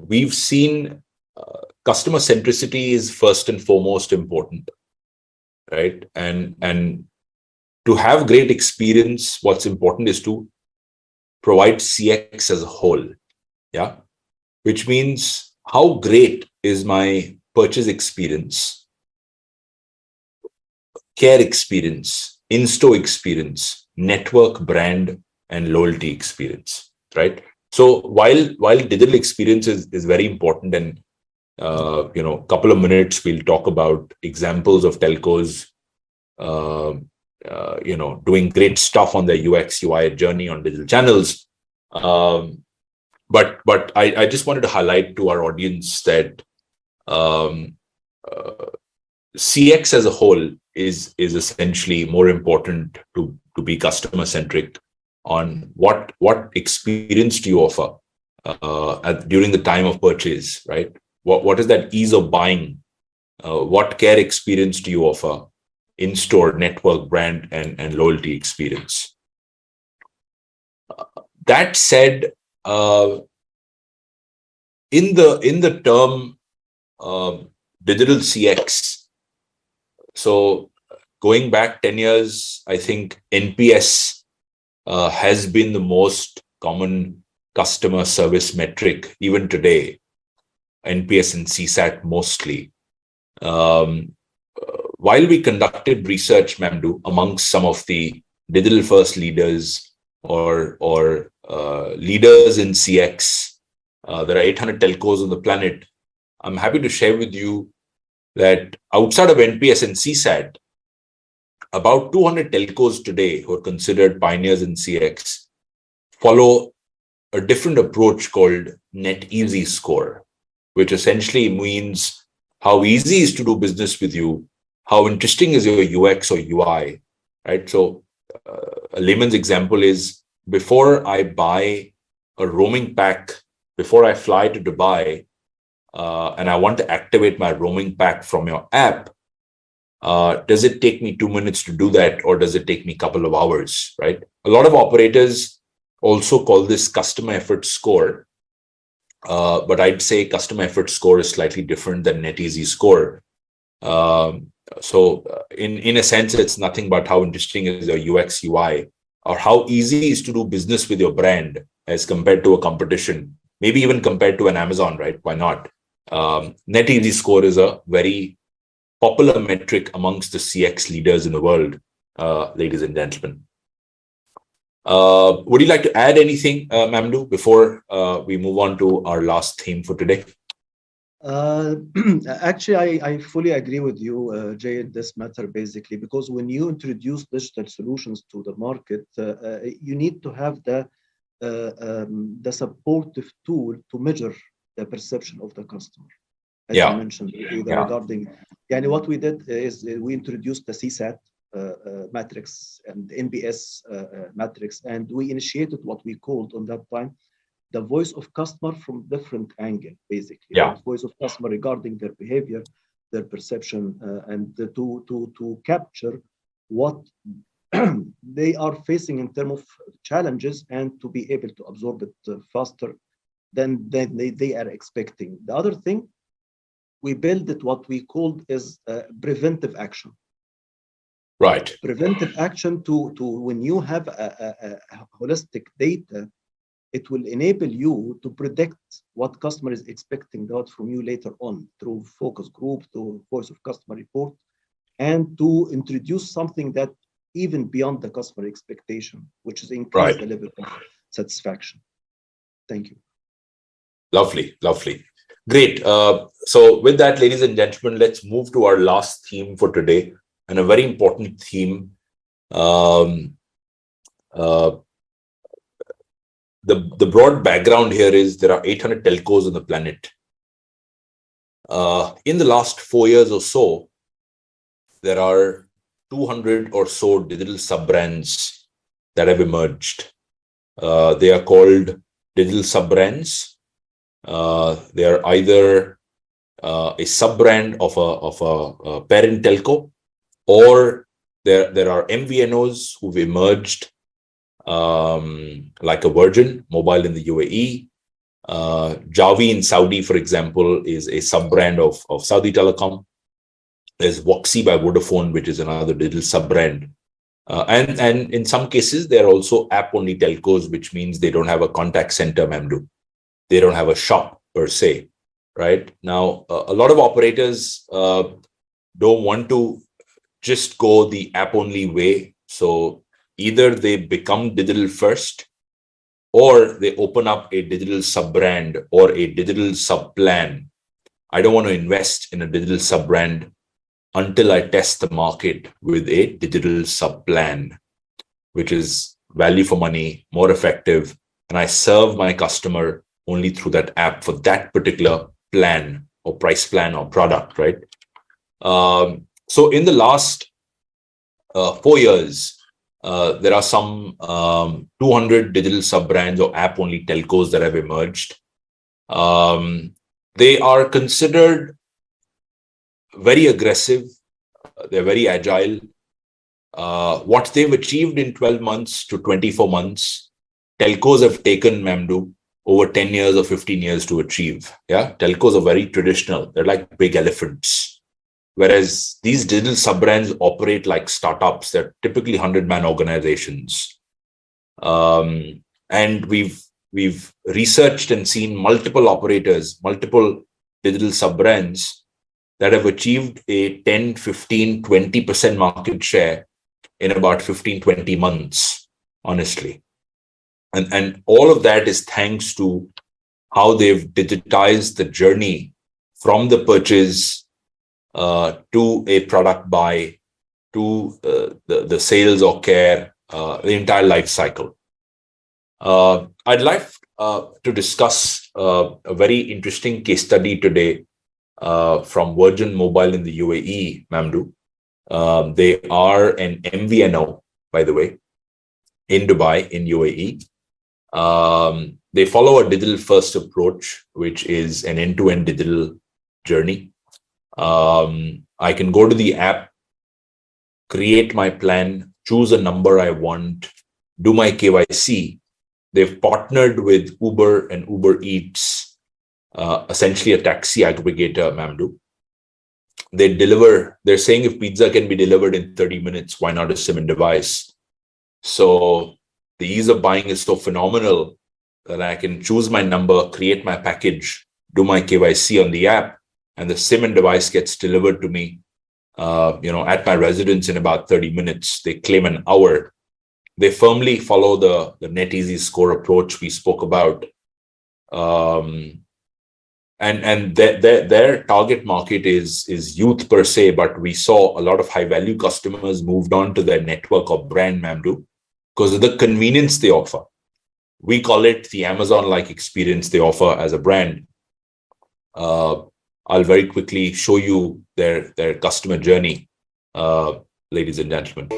we've seen customer centricity is first and foremost important, right? And to have great experience, what's important is to provide CX as a whole, yeah, which means how great is my purchase experience, care experience, in-store experience, network, brand, and loyalty experience, right? So while digital experience is very important, and couple of minutes we'll talk about examples of telcos doing great stuff on their UX UI journey on digital channels. But I just wanted to highlight to our audience that CX as a whole is essentially more important to be customer centric on what experience do you offer during the time of purchase, right? What is that ease of buying? What care experience do you offer? In-store, network, brand, and loyalty experience. That said, in the term digital CX, so going back 10 years, I think NPS has been the most common customer service metric even today. NPS and CSAT mostly. While we conducted research, Mamdouh, amongst some of the digital first leaders or leaders in CX, there are 800 telcos on the planet. I'm happy to share with you that outside of NPS and CSAT, about 200 telcos today who are considered pioneers in CX follow a different approach called NetEasy score, which essentially means how easy it is to do business with you, how interesting is your UX or UI, right? So a layman's example is, before I buy a roaming pack, before I fly to Dubai, and I want to activate my roaming pack from your app, does it take me 2 minutes to do that, or does it take me a couple of hours, right? A lot of operators also call this customer effort score, but I'd say customer effort score is slightly different than NetEasy score. So in a sense, it's nothing but how interesting is your UX UI, or how easy it is to do business with your brand as compared to a competition, maybe even compared to an Amazon, right? Why not? NetEasy score is a very popular metric amongst the CX leaders in the world, ladies and gentlemen. Would you like to add anything, Mamdouh, before we move on to our last theme for today? Actually, I fully agree with you, Jay, in this matter, basically, because when you introduce digital solutions to the market, you need to have the supportive tool to measure the perception of the customer. As you mentioned, regarding, what we did is we introduced the CSAT matrix and NPS matrix, and we initiated what we called on that time the voice of customer from different angle, basically. The voice of customer regarding their behavior, their perception and to capture what they are facing in terms of challenges and to be able to absorb it faster than they are expecting. The other thing, we build it what we called is preventive action. Right. Preventive action to when you have a holistic data, it will enable you to predict what customer is expecting out from you later on through focus group, through voice of customer report, and to introduce something that even beyond the customer expectation, which is increase the level of satisfaction. Thank you. Lovely, lovely. Great. So with that, ladies and gentlemen, let's move to our last theme for today, and a very important theme. The broad background here is there are 800 telcos on the planet. In the last 4 years or so, there are 200 or so digital sub-brands that have emerged. They are called digital sub-brands. They are either a sub-brand of a parent telco, or there are MVNOs who've emerged, like a Virgin Mobile in the UAE. Jawi in Saudi, for example, is a sub-brand of Saudi Telecom. There's Voxy by Vodafone, which is another digital sub-brand. And in some cases, they're also app-only telcos, which means they don't have a contact center, Mamdouh. They don't have a shop per se, right? Now, a lot of operators don't want to just go the app-only way. So either they become digital first, or they open up a digital sub-brand or a digital sub-plan. I don't want to invest in a digital sub-brand until I test the market with a digital sub-plan, which is value for money, more effective, and I serve my customer only through that app for that particular plan or price plan or product, right? So in the last 4 years, there are some 200 digital sub-brands or app-only telcos that have emerged. They are considered very aggressive. They're very agile. What they've achieved in 12 months to 24 months, telcos have taken, Mamdouh, over 10 years or 15 years to achieve. Yeah, telcos are very traditional. They're like big elephants. Whereas these digital sub-brands operate like startups. They're typically 100-man organizations. And we've researched and seen multiple operators, multiple digital sub-brands that have achieved a 10, 15, 20% market share in about 15, 20 months, honestly. And all of that is thanks to how they've digitized the journey from the purchase to a product buy, to the sales or care, the entire life cycle. I'd like to discuss a very interesting case study today from Virgin Mobile in the UAE, Mamdouh. They are an MVNO, by the way, in Dubai, in UAE. They follow a digital first approach, which is an end-to-end digital journey. I can go to the app, create my plan, choose a number I want, do my KYC. They've partnered with Uber and Uber Eats, essentially a taxi aggregator, Mamdouh. They deliver, they're saying if pizza can be delivered in 30 minutes, why not a SIM device? So the ease of buying is so phenomenal that I can choose my number, create my package, do my KYC on the app, and the SIM and device gets delivered to me, at my residence in about 30 minutes. They claim an hour. They firmly follow the NetEasy score approach we spoke about. And their target market is youth per se, but we saw a lot of high value customers moved on to their network or brand, Mamdouh, because of the convenience they offer. We call it the Amazon-like experience they offer as a brand. I'll very quickly show you their customer journey, ladies and gentlemen.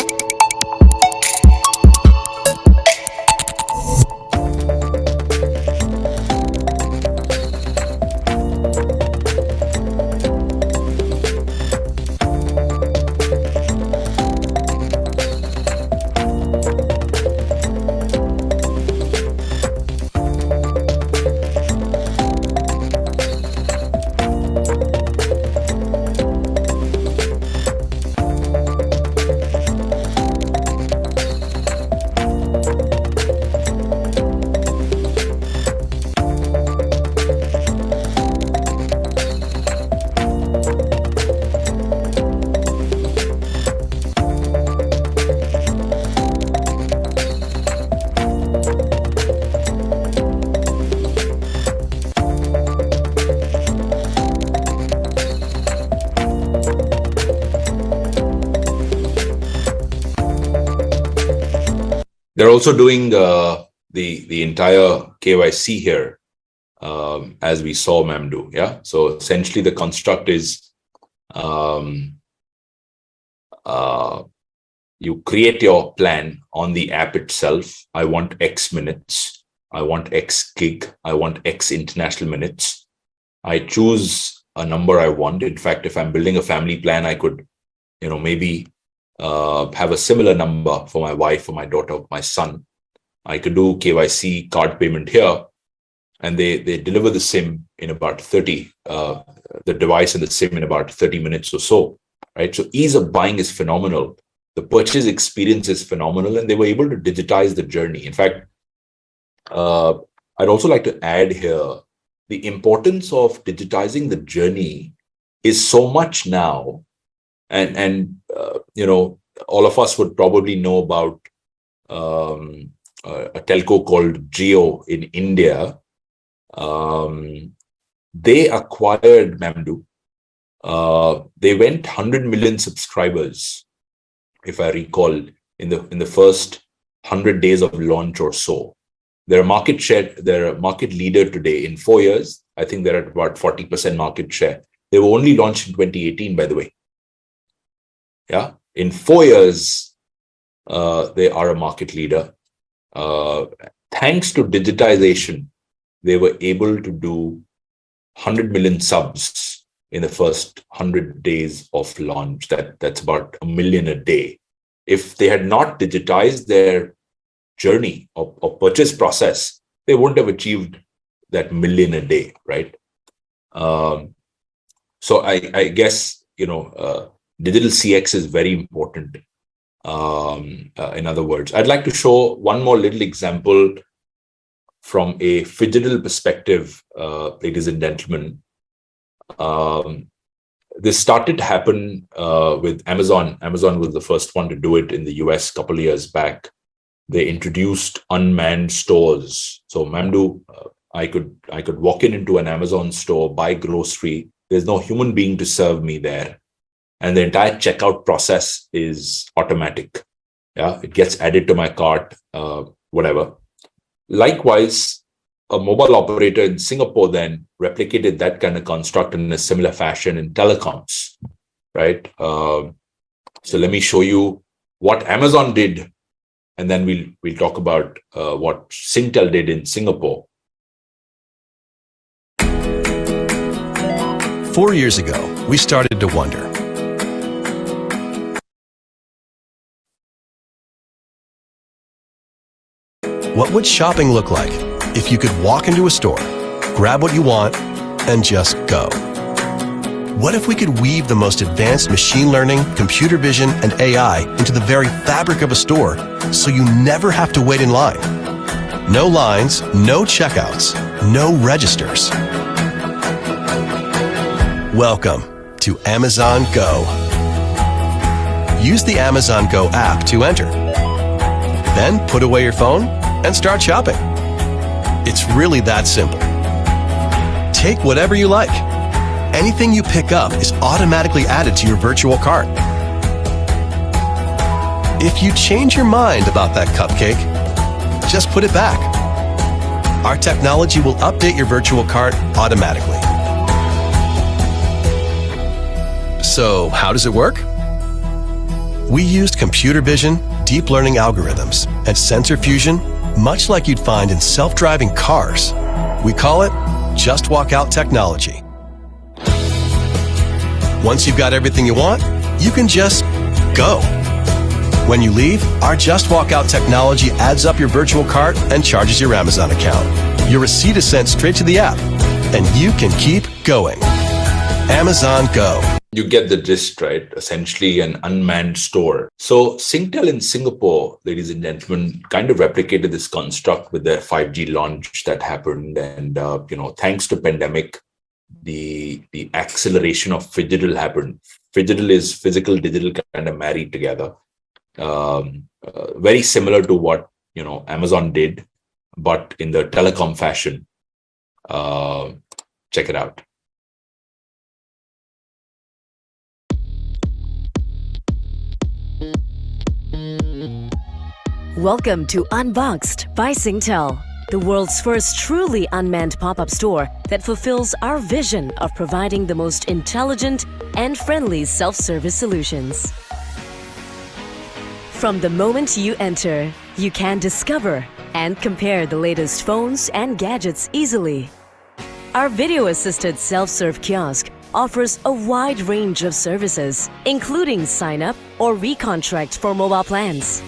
they're also doing the entire KYC here, as we saw ma'am do. Yeah. So essentially, the construct is you create your plan on the app itself. I want X minutes. I want X gig. I want X international minutes. I choose a number I want. In fact, if I'm building a family plan, I could, maybe have a similar number for my wife, for my daughter, my son. I could do KYC card payment here, and they deliver the SIM in about 30, the device and the SIM in about 30 minutes or so, right? So ease of buying is phenomenal. The purchase experience is phenomenal, and they were able to digitize the journey. In fact, I'd also like to add here, the importance of digitizing the journey is so much now. And all of us would probably know about a telco called Jio in India. They acquired Mamdu. They went 100 million subscribers, if I recall, in the first 100 days of launch or so. They're a market leader today. In 4 years, I think they're at about 40% market share. They were only launched in 2018, by the way. Yeah, in 4 years, they are a market leader. Thanks to digitization, they were able to do 100 million subs in the first 100 days of launch. That's about 1 million a day. If they had not digitized their journey or purchase process, they wouldn't have achieved that 1 million a day, right? So I guess, digital CX is very important. In other words, I'd like to show one more little example from a phygital perspective, ladies and gentlemen. This started to happen with Amazon. Amazon was the first one to do it in the US a couple of years back. They introduced unmanned stores. So Mamdu, I could walk into an Amazon store, buy grocery. There's no human being to serve me there. And the entire checkout process is automatic. Yeah, it gets added to my cart, whatever. Likewise, a mobile operator in Singapore then replicated that kind of construct in a similar fashion in telecoms, right? So let me show you what Amazon did, and then we'll talk about what Singtel did in Singapore. 4 years ago, we started to wonder, what would shopping look like if you could walk into a store, grab what you want, and just go? What if we could weave the most advanced machine learning, computer vision, and AI into the very fabric of a store so you never have to wait in line? No lines, no checkouts, no registers. Welcome to Amazon Go. Use the Amazon Go app to enter. Then put away your phone and start shopping. It's really that simple. Take whatever you like. Anything you pick up is automatically added to your virtual cart. If you change your mind about that cupcake, just put it back. Our technology will update your virtual cart automatically. So, how does it work? We used computer vision, deep learning algorithms, and sensor fusion, much like you'd find in self-driving cars. We call it Just Walk Out technology. Once you've got everything you want, you can just go. When you leave, our Just Walk Out technology adds up your virtual cart and charges your Amazon account. Your receipt is sent straight to the app, and you can keep going. Amazon Go. You get the gist, right? Essentially an unmanned store. So Singtel in Singapore, ladies and gentlemen, kind of replicated this construct with their 5G launch that happened. And, thanks to pandemic, the acceleration of phygital happened. Phygital is physical, digital kind of married together. Very similar to what, Amazon did, but in the telecom fashion. Check it out. Welcome to Unboxed by Singtel, the world's first truly unmanned pop-up store that fulfills our vision of providing the most intelligent and friendly self-service solutions. From the moment you enter, you can discover and compare the latest phones and gadgets easily. Our video-assisted self-serve kiosk offers a wide range of services, including sign-up or recontract for mobile plans.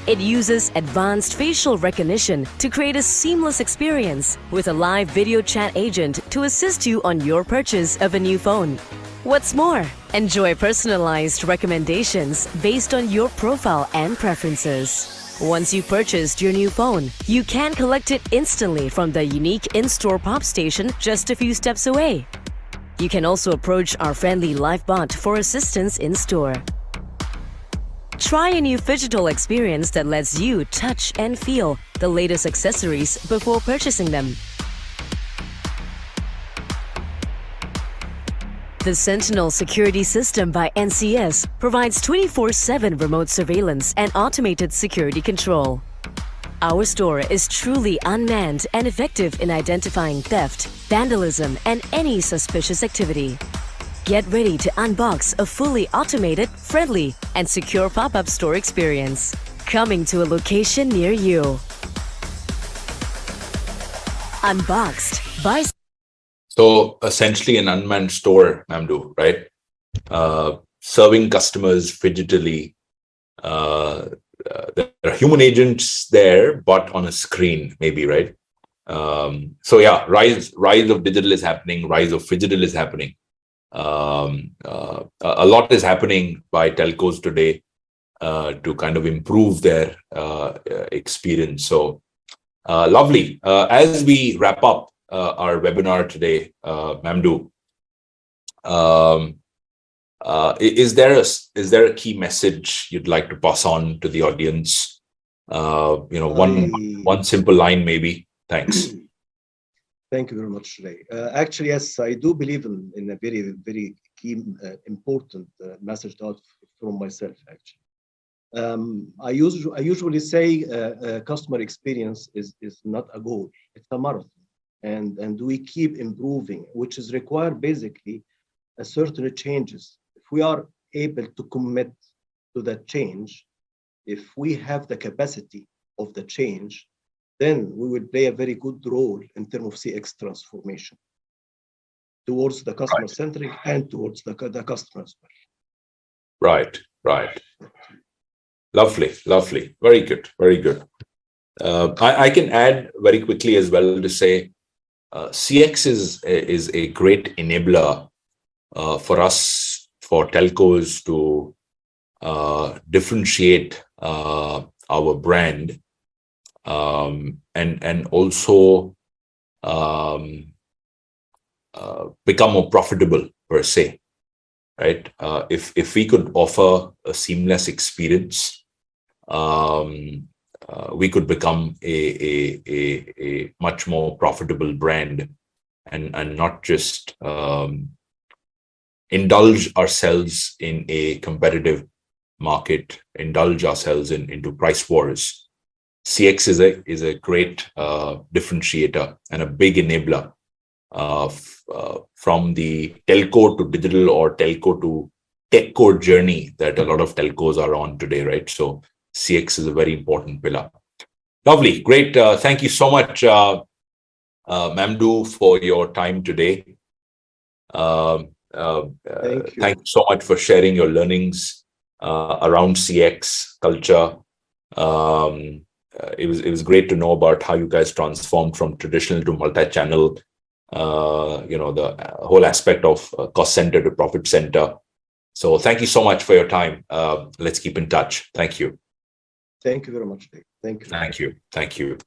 It uses advanced facial recognition to create a seamless experience with a live video chat agent to assist you on your purchase of a new phone. What's more, enjoy personalized recommendations based on your profile and preferences. Once you've purchased your new phone, you can collect it instantly from the unique in-store pop station just a few steps away. You can also approach our friendly live bot for assistance in-store. Try a new phygital experience that lets you touch and feel the latest accessories before purchasing them. The Sentinel security system by NCS provides 24/7 remote surveillance and automated security control. Our store is truly unmanned and effective in identifying theft, vandalism, and any suspicious activity. Get ready to unbox a fully automated, friendly, and secure pop-up store experience. Coming to a location near you. Unboxed by... So essentially an unmanned store, Mamdouh, right? Serving customers digitally. There are human agents there, but on a screen, maybe, right? So yeah, rise of digital is happening, rise of phygital is happening. A lot is happening by telcos today to kind of improve their experience. So lovely. As we wrap up our webinar today, Mamdouh, is there a key message you'd like to pass on to the audience? One simple line, maybe. Thanks. Thank you very much, Ray. Actually, yes, I do believe in a very, very key, important message from myself, actually. I usually say customer experience is not a goal, it's a marathon. And we keep improving, which is required basically a certain changes. If we are able to commit to that change, if we have the capacity of the change, then we will play a very good role in terms of CX transformation towards the customer centric and towards the customer as well. Right. Lovely. Very good. I can add very quickly as well to say CX is a great enabler for us, for telcos to differentiate our brand and also become more profitable per se, right? If we could offer a seamless experience, we could become a much more profitable brand and not just indulge ourselves in a competitive market, indulge ourselves into price wars. CX is a great differentiator and a big enabler from the telco to digital or telco to tech-core journey that a lot of telcos are on today, right? So CX is a very important pillar. Lovely, great. Thank you so much, Mamdouh, for your time today. Thank you so much for sharing your learnings around CX culture. It was great to know about how you guys transformed from traditional to multi-channel, the whole aspect of cost center to profit center. So thank you so much for your time. Let's keep in touch. Thank you. Thank you very much, Dave. Thank you. Thank you.